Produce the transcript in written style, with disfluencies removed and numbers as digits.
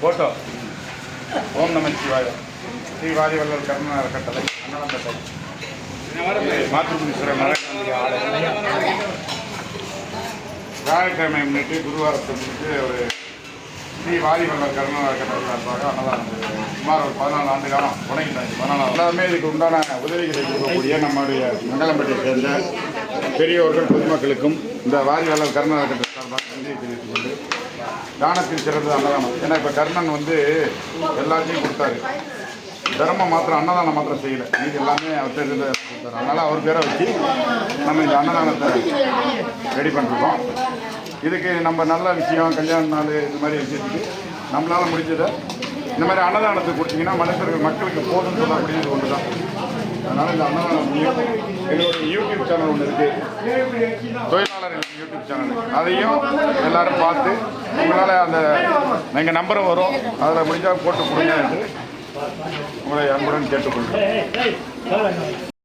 Photo ஓம் நம சிவாய ஸ்ரீ வாரிவல்லல் கர்ம அறக்கட்டளை அன்னலம்பேட்டை மாத்திருமீஸ்வரர் நரகாந்தி ஆலயம் வியாழக்கிழமை முன்னிட்டு குருவாரத்தை முன்னிட்டு ஒரு ஸ்ரீ வாரிவல்லல் கர்ம அறக்கட்டளை சார்பாக அன்னதானம் சுமார் ஒரு 14 ஆண்டு காலம் தொடங்கிட்டாங்க. 14 எல்லாமே இதுக்கு உண்டான உதவிகளை கொடுக்கக்கூடிய நம்முடைய மங்களம்பேட்டையை சேர்ந்த பெரியோர்கள் பொதுமக்களுக்கும் இந்த வாரிவல்லல் கர்ம அறக்கட்டளை சார்பாக நன்றியை தெரிவித்துக் கொண்டு தானத்தில் சிறந்த அன்னதானம். ஏன்னா இப்போ கர்ணன் வந்து எல்லாத்தையும் கொடுத்தாரு, தர்மம் மாத்திரம் அன்னதானம் மாத்திரம் செய்யலை, இது எல்லாமே அவர்கிட்ட இருந்து கொடுத்தாரு. அதனால் அவர் பேரை வச்சு நம்ம இந்த அன்னதானத்தை ரெடி பண்ணிருக்கோம். இதுக்கு நம்ம நல்ல விஷயம் கல்யாண நாள் இந்த மாதிரி விஷயத்துக்கு நம்மளால் முடிஞ்சதை இந்த மாதிரி அன்னதானத்தை கொடுத்தீங்கன்னா மனுஷர்கள் மக்களுக்கு போதும்னு சொல்லக்கூடியது ஒன்று தான். அதனால் இந்த அன்னதானம் எங்களுடைய யூடியூப் சேனல் ஒன்று இருக்குது, தொழிலாளர்கள் யூடியூப் சேனல், அதையும் எல்லோரும் பார்த்து உங்களால் அந்த எங்கள் நம்பரும் வரும், அதில் முடிஞ்சால் போட்டு கொடுங்க என்று உங்களை அன்புடன் கேட்டுக்கொள்கிறேன்.